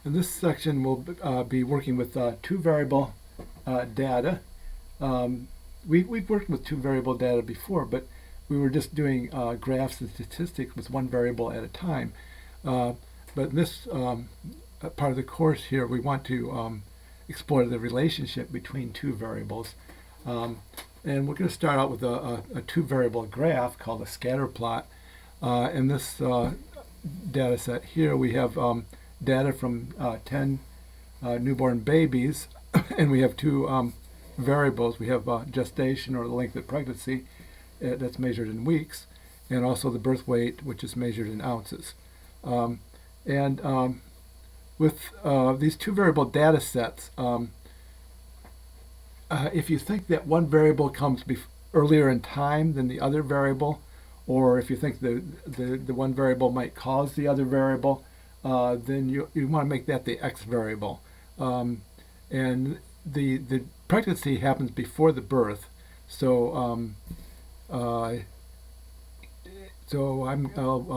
In this section, we'll be working with two variable data. We've worked with two variable data before, but we were just doing graphs and statistics with one variable at a time. But in this part of the course here, we want to explore the relationship between two variables. And we're going to start out with a two variable graph called a scatter plot. In this data set here, we have data from 10 newborn babies, and we have two variables. We have gestation, or the length of pregnancy, that's measured in weeks, and also the birth weight, which is measured in ounces. With these two variable data sets, if you think that one variable comes earlier in time than the other variable, or if you think the one variable might cause the other variable, then you want to make that the x variable. And the pregnancy happens before the birth, so I'll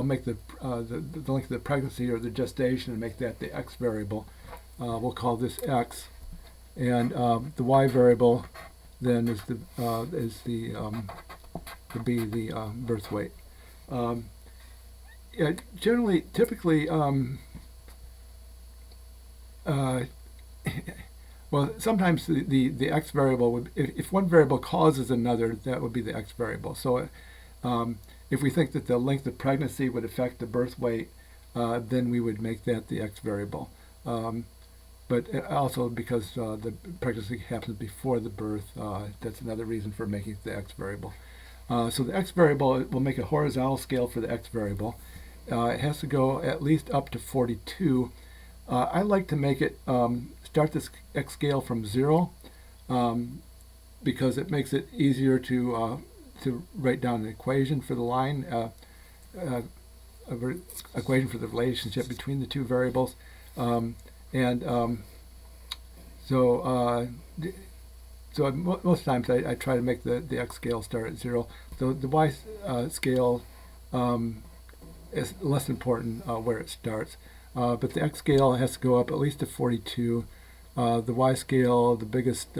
make the length of the pregnancy or the gestation and make that the x variable. We'll call this x, and the y variable then is to be the birth weight. Typically, well, sometimes the x variable would, if one variable causes another, that would be the x variable. So if we think that the length of pregnancy would affect the birth weight, then we would make that the x variable. But also because the pregnancy happens before the birth, that's another reason for making it the x variable. So the x variable, will make a horizontal scale for the x variable. It has to go at least up to 42. I like to make it start this x scale from 0, because it makes it easier to write down an equation for the line, equation for the relationship between the two variables. So most times I try to make the x scale start at 0. The y scale is less important where it starts. But the x scale has to go up at least to 42. The y scale, the biggest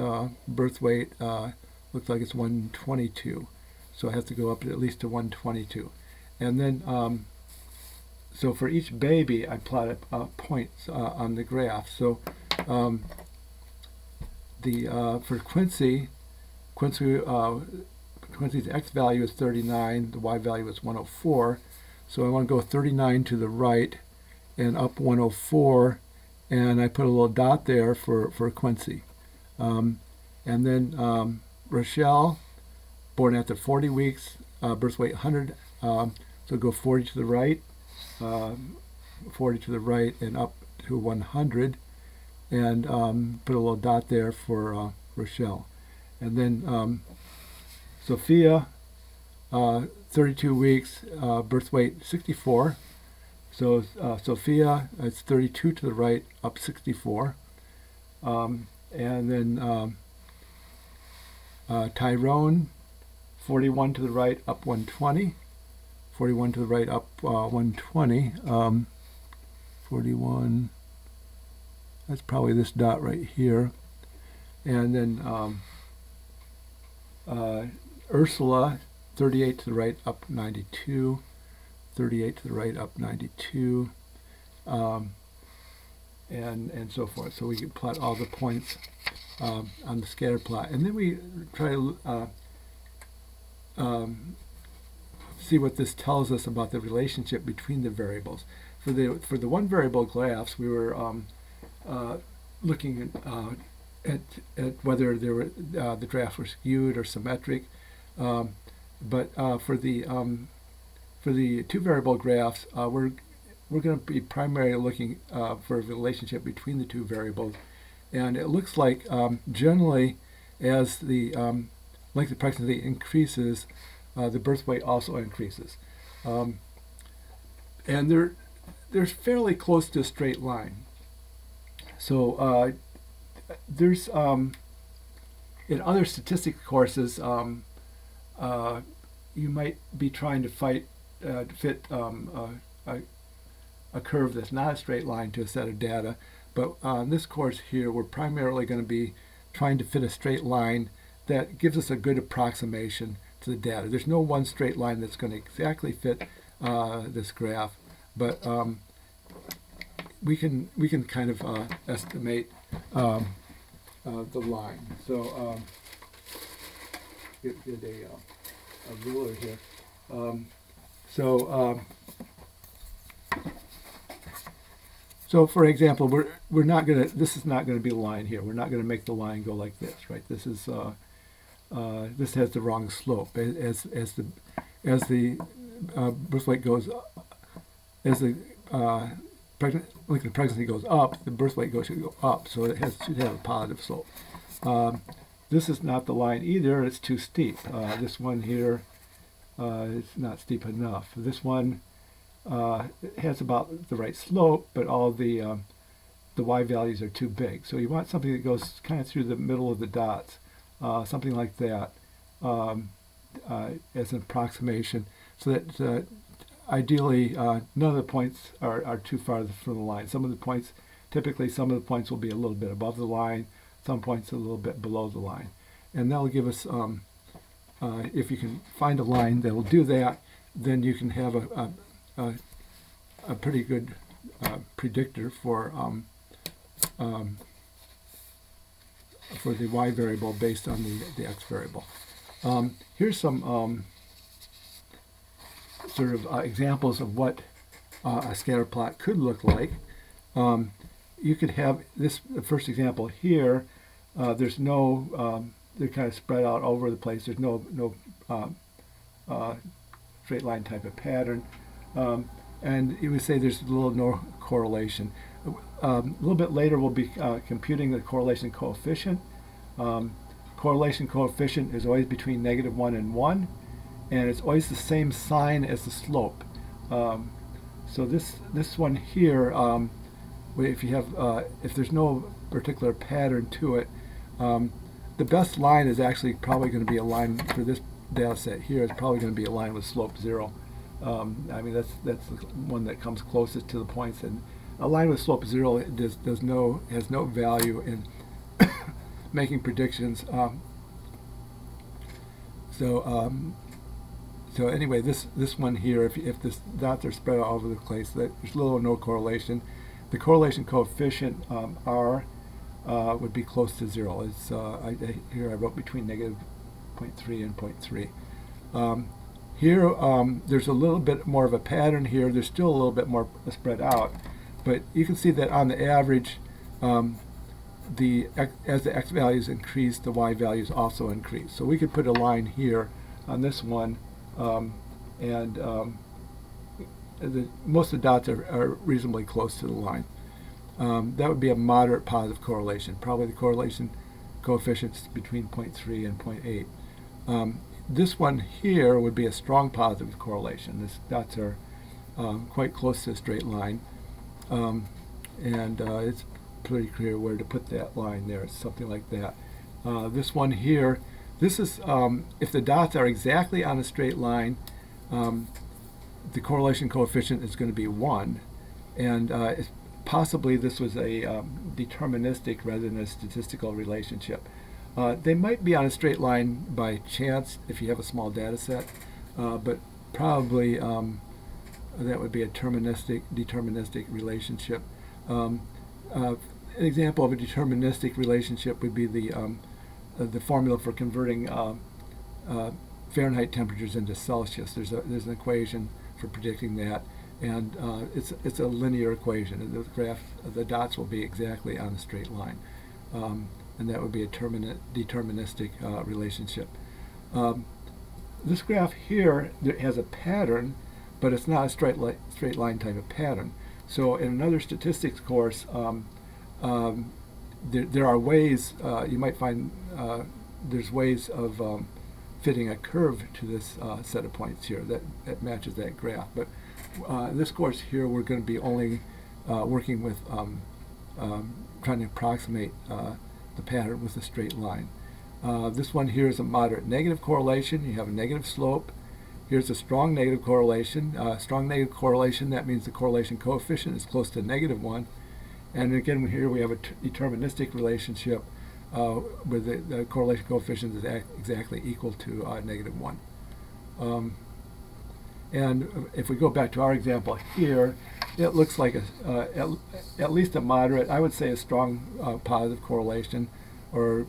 birth weight, looks like it's 122. So it has to go up at least to 122. And then, so for each baby, I plot points on the graph. So for Quincy's x value is 39, the y value is 104. So I want to go 39 to the right and up 104, and I put a little dot there for Quincy. And then Rochelle, born after 40 weeks, birth weight 100, so go 40 to the right, 40 to the right and up to 100, and put a little dot there for Rochelle. And then Sophia, 32 weeks, birth weight 64. So Sophia, it's 32 to the right, up 64. And then Tyrone, 41 to the right, up 120. 41 to the right, up 120. 41, that's probably this dot right here. And then Ursula, 38 to the right, up 92. 38 to the right, up 92, and so forth. So we can plot all the points on the scatter plot, and then we try to see what this tells us about the relationship between the variables. For the one variable graphs, we were looking at whether the graphs were skewed or symmetric, but for the two variable graphs, we're going to be primarily looking for a relationship between the two variables, and it looks like generally as the length of pregnancy increases, the birth weight also increases, and they're fairly close to a straight line. So there's in other statistics courses, you might be trying to fit a curve that's not a straight line to a set of data. But on this course here, we're primarily going to be trying to fit a straight line that gives us a good approximation to the data. There's no one straight line that's going to exactly fit this graph, but we can kind of estimate the line. So get a ruler here. So for example, we're not gonna. This is not going to be a line here. We're not going to make the line go like this, right? This is this has the wrong slope as the birth weight goes as the length of pregnancy goes up, the birth weight should go up, so it should have a positive slope. This is not the line either. It's too steep. This one here is not steep enough. This one it has about the right slope, but all the y values are too big. So you want something that goes kind of through the middle of the dots, something like that, as an approximation, so that ideally none of the points are too far from the line. Typically some of the points will be a little bit above the line, some points a little bit below the line. And that'll give us, if you can find a line that will do that, then you can have a pretty good predictor for the y variable based on the x variable. Here's some sort of examples of what a scatter plot could look like. You could have the first example here. There's no, they're kind of spread out over the place. There's no straight line type of pattern. And you would say there's a little no correlation. A little bit later we'll be computing the correlation coefficient. Correlation coefficient is always between -1 and 1, and it's always the same sign as the slope. So this one here, if there's no particular pattern to it, the best line is actually probably going to be a line for this data set here. It's probably going to be a line with slope 0. I mean that's the one that comes closest to the points, and a line with slope 0 has no value in making predictions. So anyway, this one here, if the dots are spread all over the place, there's little or no correlation. The correlation coefficient R would be close to 0. It's here I wrote between -0.3 and 0.3. Here there's a little bit more of a pattern here. There's still a little bit more spread out, but you can see that on the average, as the x values increase, the y values also increase. So we could put a line here on this one, and most of the dots are reasonably close to the line. That would be a moderate positive correlation. Probably the correlation coefficient's between 0.3 and 0.8. This one here would be a strong positive correlation. These dots are quite close to a straight line, and it's pretty clear where to put that line there. It's something like that. This one here, this is if the dots are exactly on a straight line, the correlation coefficient is going to be 1, and possibly this was a deterministic rather than a statistical relationship. They might be on a straight line by chance if you have a small data set, but probably that would be a deterministic relationship. An example of a deterministic relationship would be the formula for converting Fahrenheit temperatures into Celsius. There's an equation for predicting that, and it's a linear equation. The graph, the dots will be exactly on a straight line, and that would be a deterministic relationship. This graph here has a pattern, but it's not a straight line type of pattern. So in another statistics course, there are ways, you might find there's ways of fitting a curve to this set of points here that matches that graph. But in this course here, we're going to be only working with trying to approximate the pattern with a straight line. This one here is a moderate negative correlation. You have a negative slope. Here's a strong negative correlation. Strong negative correlation, that means the correlation coefficient is close to -1. And again, here we have a deterministic relationship where the correlation coefficient is exactly equal to -1. And if we go back to our example here, it looks like at least a moderate, I would say a strong positive correlation, or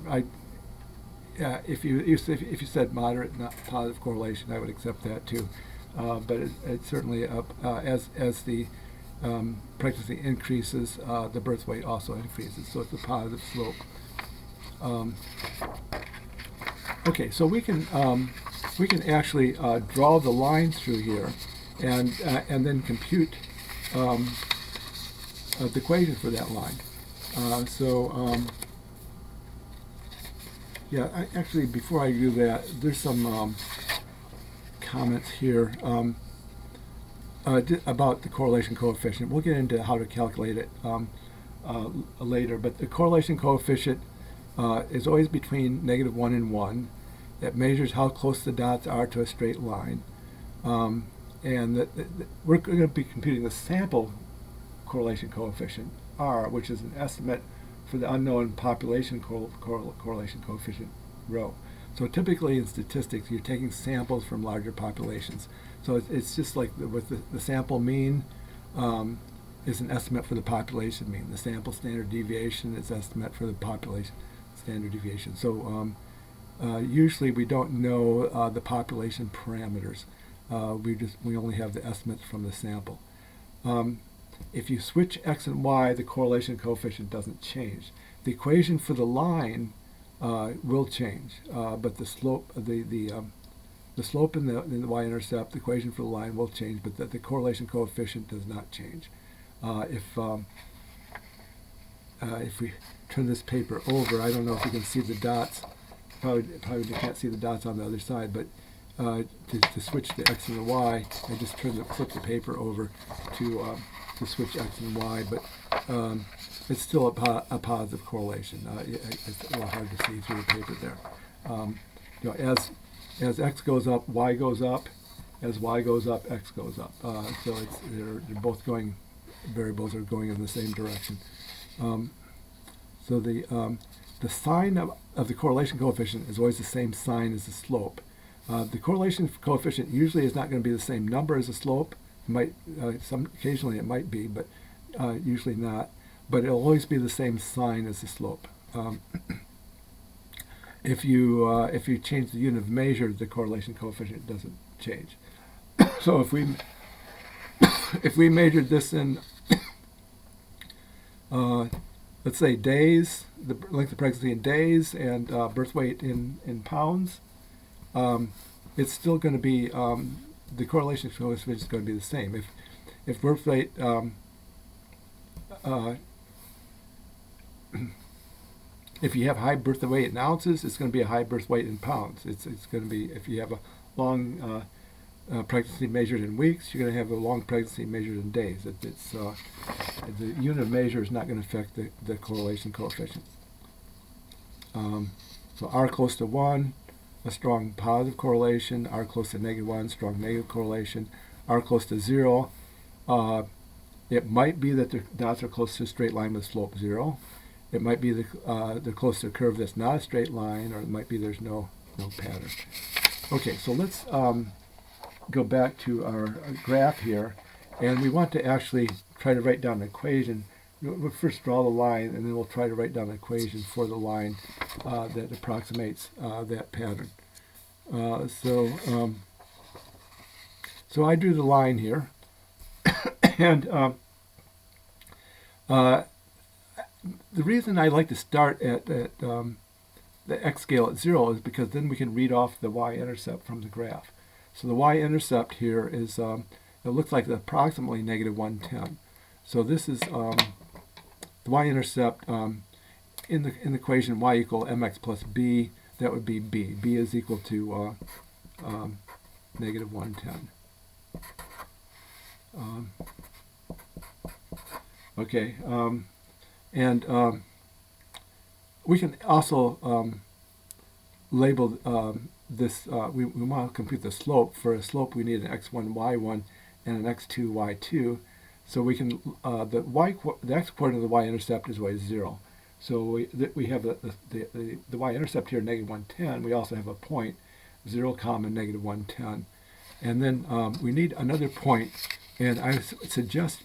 if you said moderate, not positive correlation, I would accept that too. But it's certainly as the pregnancy increases, the birth weight also increases, so it's a positive slope. Okay, so we can actually draw the lines through here, and then compute the equation for that line. Yeah, actually, before I do that, there's some comments here about the correlation coefficient. We'll get into how to calculate it later, but the correlation coefficient is always between -1 and 1. It measures how close the dots are to a straight line. And we're going to be computing the sample correlation coefficient, R, which is an estimate for the unknown population correlation coefficient, rho. So typically in statistics, you're taking samples from larger populations. So it's just like with the sample mean is an estimate for the population mean. The sample standard deviation is estimate for the population standard deviation. So usually we don't know the population parameters. We only have the estimates from the sample. If you switch x and y, the correlation coefficient doesn't change. The equation for the line will change, but the slope, the slope in the y-intercept, the equation for the line will change, but the correlation coefficient does not change. If we turn this paper over, I don't know if you can see the dots. Probably can't see the dots on the other side, but to switch the x and the y, I just flip the paper over to switch x and y, but it's still a positive correlation. It's a little hard to see through the paper there. As x goes up, y goes up. As y goes up, x goes up. So they're both going, variables are going in the same direction. So the sign of the correlation coefficient is always the same sign as the slope. The correlation coefficient usually is not going to be the same number as the slope. It might, occasionally it might be, but usually not. But it'll always be the same sign as the slope. If you change the unit of measure, the correlation coefficient doesn't change. So if we measured this in let's say days, the length of pregnancy in days, and birth weight in pounds, it's still going to be, the correlation coefficient is going to be the same. If birth weight, if you have high birth weight in ounces, it's going to be a high birth weight in pounds. It's going to be, if you have a long pregnancy measured in weeks, you're going to have a long pregnancy measured in days. The unit of measure is not going to affect the correlation coefficient. So R close to 1, a strong positive correlation. R close to -1, strong negative correlation. R close to 0, it might be that the dots are close to a straight line with slope 0. It might be they're close to a curve that's not a straight line, or it might be there's no pattern. Okay, so let's go back to our graph here, and we want to actually try to write down an equation. We'll first draw the line, and then we'll try to write down an equation for the line that approximates that pattern. So I drew the line here, and the reason I like to start at the x scale at 0 is because then we can read off the y-intercept from the graph. So the y-intercept here is, it looks like approximately -110. So this is the y-intercept in the equation y equal mx plus b. That would be b. b is equal to -110. Okay, and we can also label this we want to compute the slope. For a slope, we need an x1, y1, and an x2, y2. So we can the x coordinate of the y-intercept is always 0. So we have the y-intercept here, negative 110. We also have a point, 0, negative 110. And then we need another point, and I suggest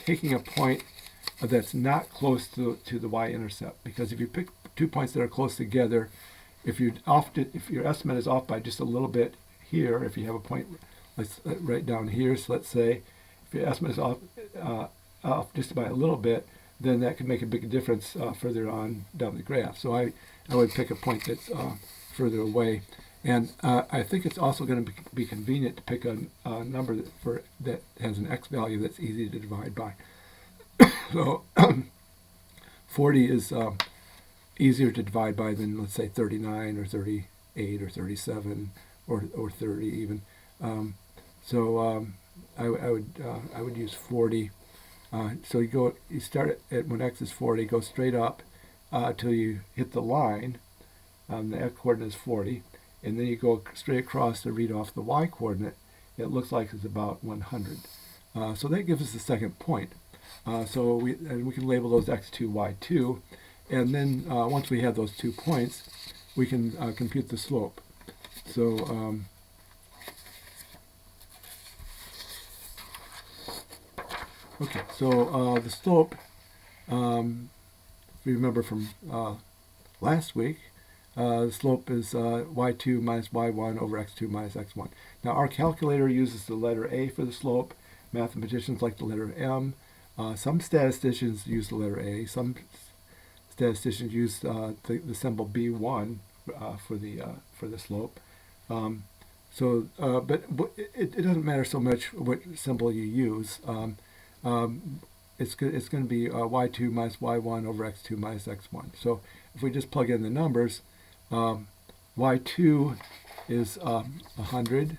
taking a point that's not close to the y-intercept, because if you pick 2 points that are close together, if your estimate is off by just a little bit here, if you have a point right down here, so let's say if your estimate is off just by a little bit, then that could make a big difference further on down the graph. So I would pick a point that's further away. And I think it's also going to be convenient to pick a number that has an x value that's easy to divide by. So 40 is easier to divide by than, let's say, 39 or 38 or 37 or 30 even. I would use 40. So you start at when x is 40, go straight up till you hit the line. The x coordinate is 40, and then you go straight across to read off the y coordinate. It looks like it's about 100. So that gives us the second point. So we can label those x2, y2, and then once we have those 2 points, we can compute the slope. So okay, so the slope, if you remember from last week, the slope is y2 minus y1 over x2 minus x1. Now our calculator uses the letter A for the slope. Mathematicians like the letter M. Some statisticians use the letter A. Some statisticians use the symbol B1 for the slope. But it doesn't matter so much what symbol you use. It's going to be y2 minus y1 over x2 minus x1. So if we just plug in the numbers, y2 is 100.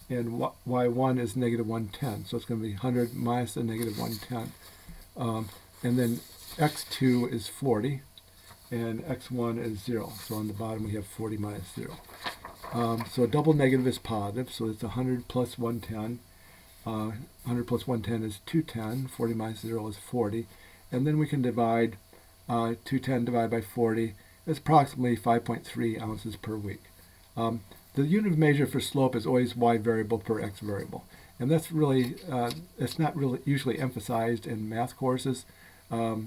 And y1 is negative 110, so it's going to be 100 minus the negative 110. And then x2 is 40, and x1 is 0. So on the bottom we have 40 minus 0. So a double negative is positive, so it's 100 plus 110. 100 plus 110 is 210. 40 minus 0 is 40. And then we can divide 210 divided by 40. It's approximately 5.3 ounces per week. The unit of measure for slope is always y variable per x variable, and that's really it's not really usually emphasized in math courses. The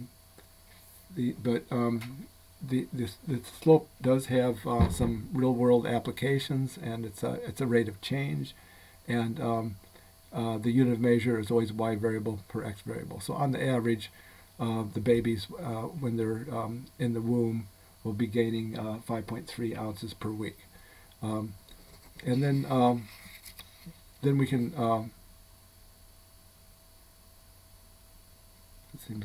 slope does have some real world applications, and it's a rate of change, and the unit of measure is always y variable per x variable. So on the average, the babies when they're in the womb will be gaining 5.3 ounces per week. And then we can it seems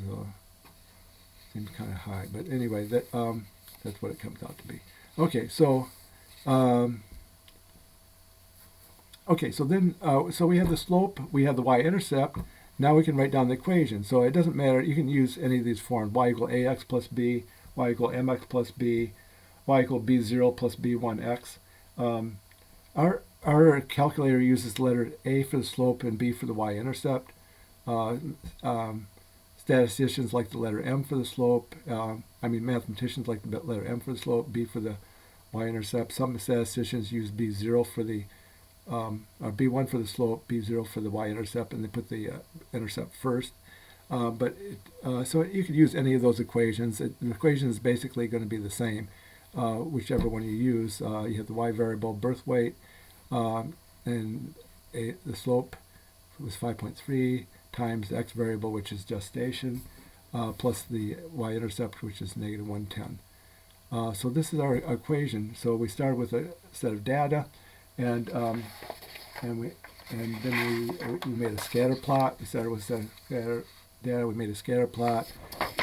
kind of high, but anyway, that's what it comes out to be. Okay, so then so we have the slope, we have the y-intercept. Now we can write down the equation. So it doesn't matter, you can use any of these forms: y equal ax plus b, y equal mx plus b, y equal b0 plus b1x. Our calculator uses the letter A for the slope and B for the y-intercept. Statisticians like the letter M for the slope. Mathematicians like the letter M for the slope, B for the y-intercept. Some statisticians use B0 for the B1 for the slope, B0 for the y-intercept, and they put the intercept first. So you could use any of those equations. The equation is basically going to be the same. Whichever one you use, you have the y variable birth weight, and the slope was 5.3 times the x variable, which is gestation, plus the y-intercept, which is negative 110. So this is our equation. So we started with a set of data, and then we made a scatter plot. We started with a set of scatter data. We made a scatter plot.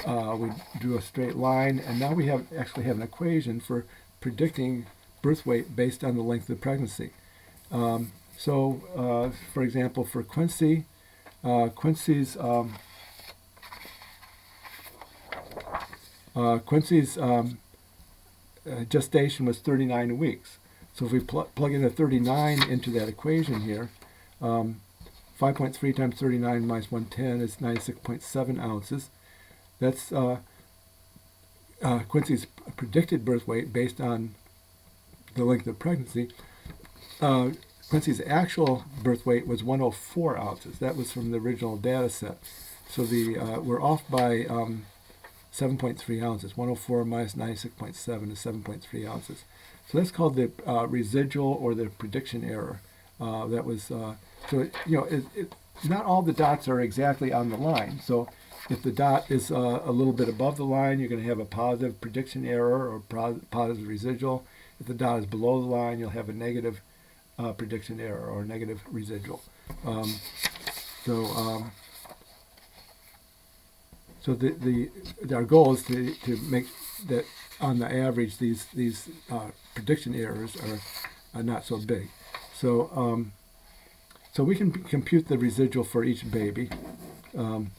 We drew a straight line, and now we actually have an equation for predicting birth weight based on the length of pregnancy. For example, for Quincy, Quincy's gestation was 39 weeks. So if we plug in a 39 into that equation here, 5.3 times 39 minus 110 is 96.7 ounces. That's Quincy's predicted birth weight based on the length of pregnancy. Quincy's actual birth weight was 104 ounces. That was from the original data set. So we're off by 7.3 ounces. 104 minus 96.7 is 7.3 ounces. So that's called the residual or the prediction error. That was so not all the dots are exactly on the line. So if the dot is a little bit above the line, you're going to have a positive prediction error or positive residual. If the dot is below the line, you'll have a negative prediction error or negative residual. So our goal is to make that on the average these prediction errors are not so big. So so we can compute the residual for each baby in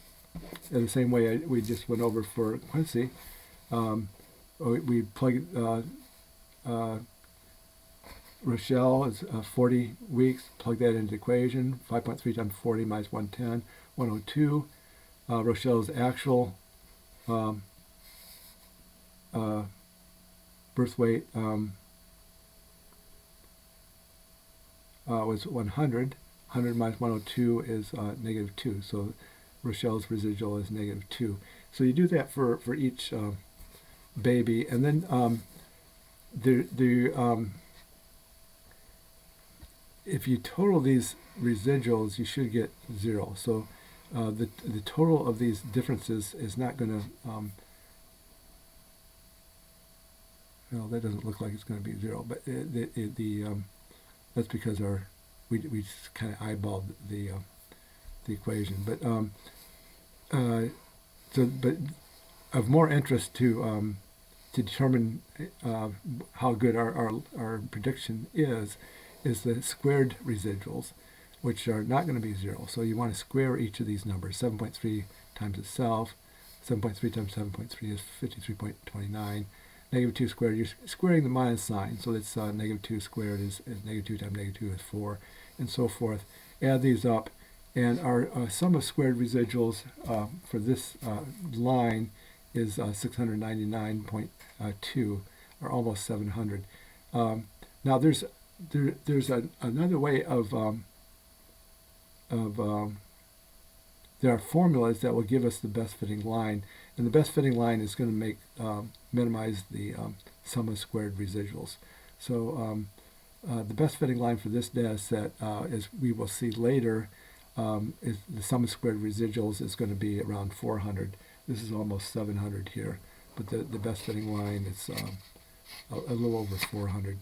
the same way we just went over for Quincy. We plug Rochelle is 40 weeks. Plug that into the equation. 5.3 times 40 minus 110, 102. Rochelle's actual birth weight was 100. 100 minus 102 is negative 2. So Rochelle's residual is negative 2. So you do that for each baby, and then if you total these residuals, you should get 0. So the total of these differences is not going to well, that doesn't look like it's going to be 0, but that's because we kind of eyeballed the equation. But but of more interest to determine how good our prediction is the squared residuals, which are not going to be 0. So you want to square each of these numbers. 7.3 times itself. 7.3 times 7.3 is 53.29. Negative 2 squared, you're squaring the minus sign. So that's negative 2 squared is negative 2 times negative 2 is 4, and so forth. Add these up, and our sum of squared residuals for this line is 699.2, or almost 700. Now there's another way of there are formulas that will give us the best fitting line, and the best fitting line is going to minimize the sum of squared residuals. So the best fitting line for this data set, as we will see later, is the sum of squared residuals is going to be around 400. This is almost 700 here, but the best fitting line is a little over 400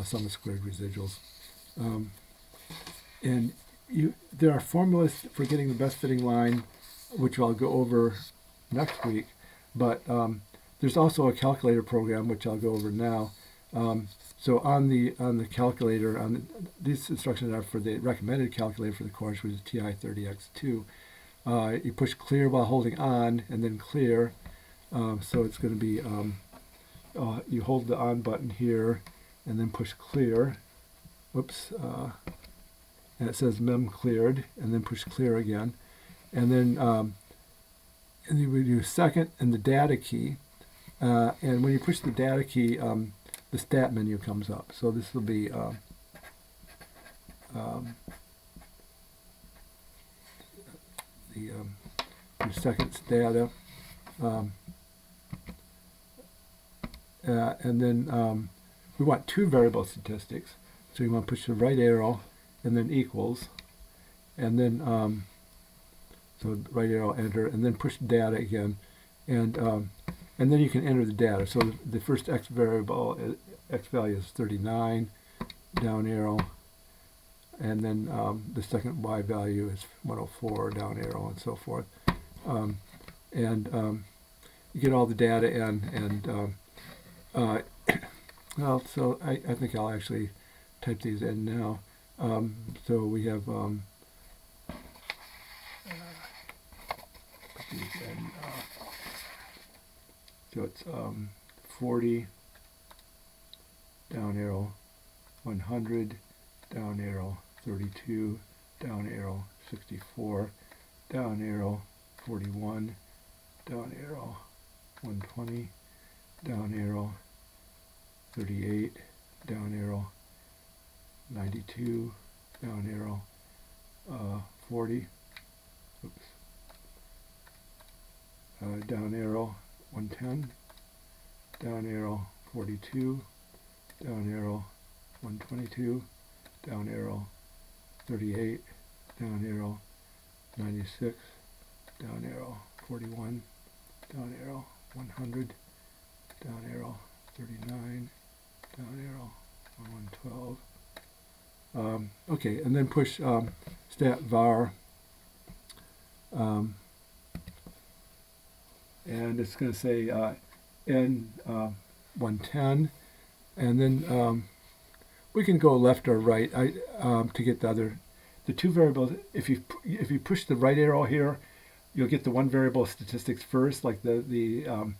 sum of squared residuals. And there are formulas for getting the best fitting line, which I'll go over next week, but there's also a calculator program which I'll go over now. So on the calculator, these instructions are for the recommended calculator for the course, which is TI-30X2. You push clear while holding on, and then clear. So it's going to be you hold the on button here, and then push clear. Whoops. And it says mem cleared, and then push clear again, and then we do second and the data key, and when you push the data key, the stat menu comes up. So this will be your second data, and then we want two variable statistics. So you want to push the right arrow and then equals, and then so right arrow enter, and then push data again, and then you can enter the data. So the first x variable, x value is 39, down arrow, and then the second y value is 104, down arrow, and so forth. You get all the data in, and well, so I think I'll actually type these in now. So we have put these in, so it's 40 down arrow 100, down arrow 32, down arrow 64, down arrow 41, down arrow 120, down arrow 38, down arrow 92, down arrow 40, oops, down arrow 110, down arrow 42, down arrow 122, down arrow 38, down arrow 96, down arrow 41, down arrow 100, down arrow 39, down arrow 112. Okay, and then push stat var, and it's going to say N110, and then we can go left or right to get the two variables. If you push the right arrow here, you'll get the one variable statistics first, like the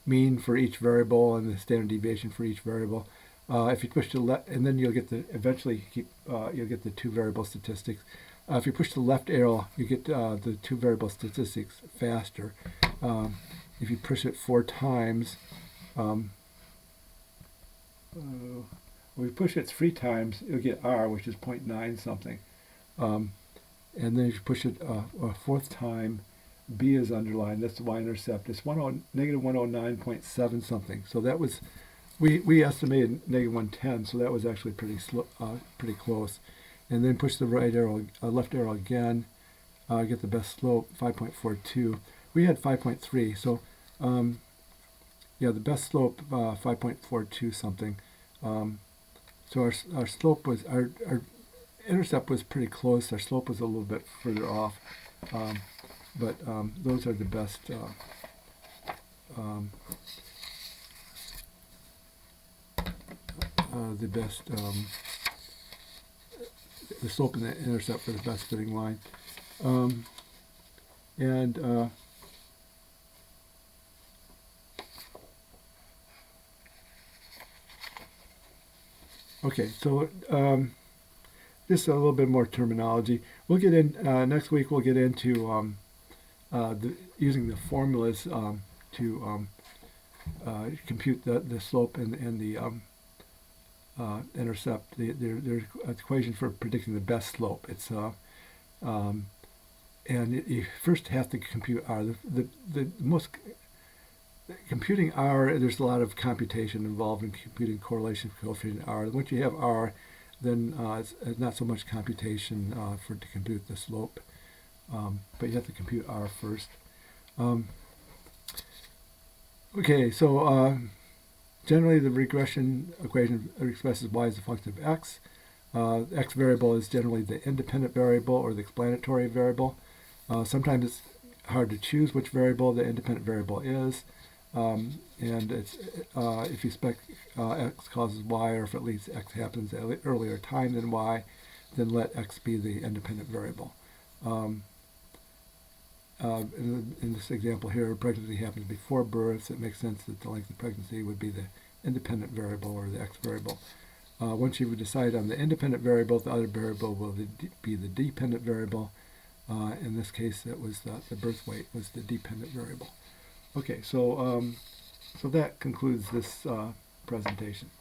mean for each variable and the standard deviation for each variable. If you push the left, and then you'll get you'll get the two variable statistics. If you push the left arrow, you get the two variable statistics faster. If you push it 4 times, we push it 3 times, you'll get R, which is 0.9 something. And then if you push it a 4th time, B is underlined. That's the y-intercept. It's negative 109.7 something. So that was, we estimated negative 110. So that was actually pretty close. And then push the right arrow, left arrow again. Get the best slope, 5.42. We had 5.3. So yeah, the best slope 5.42 something. So our slope was our intercept was pretty close. Our slope was a little bit further off. But those are the best the slope and the intercept for the best fitting line. Okay, so just a little bit more terminology. We'll get in next week. We'll get into using the formulas to compute the slope and the intercept. There's an equation for predicting the best slope. It's and you first have to compute R. Computing R, there's a lot of computation involved in computing correlation coefficient R. Once you have R, then it's not so much computation to compute the slope. But you have to compute R first. Okay, so generally the regression equation expresses y as a function of x. X variable is generally the independent variable or the explanatory variable. Sometimes it's hard to choose which variable the independent variable is. And it's if you expect x causes y, or if at least x happens at an earlier time than y, then let x be the independent variable. In this example here, pregnancy happens before birth. It makes sense that the length of pregnancy would be the independent variable or the x variable. Once you've decided on the independent variable, the other variable will be the dependent variable. In this case, it was the birth weight was the dependent variable. Okay, so that concludes this presentation.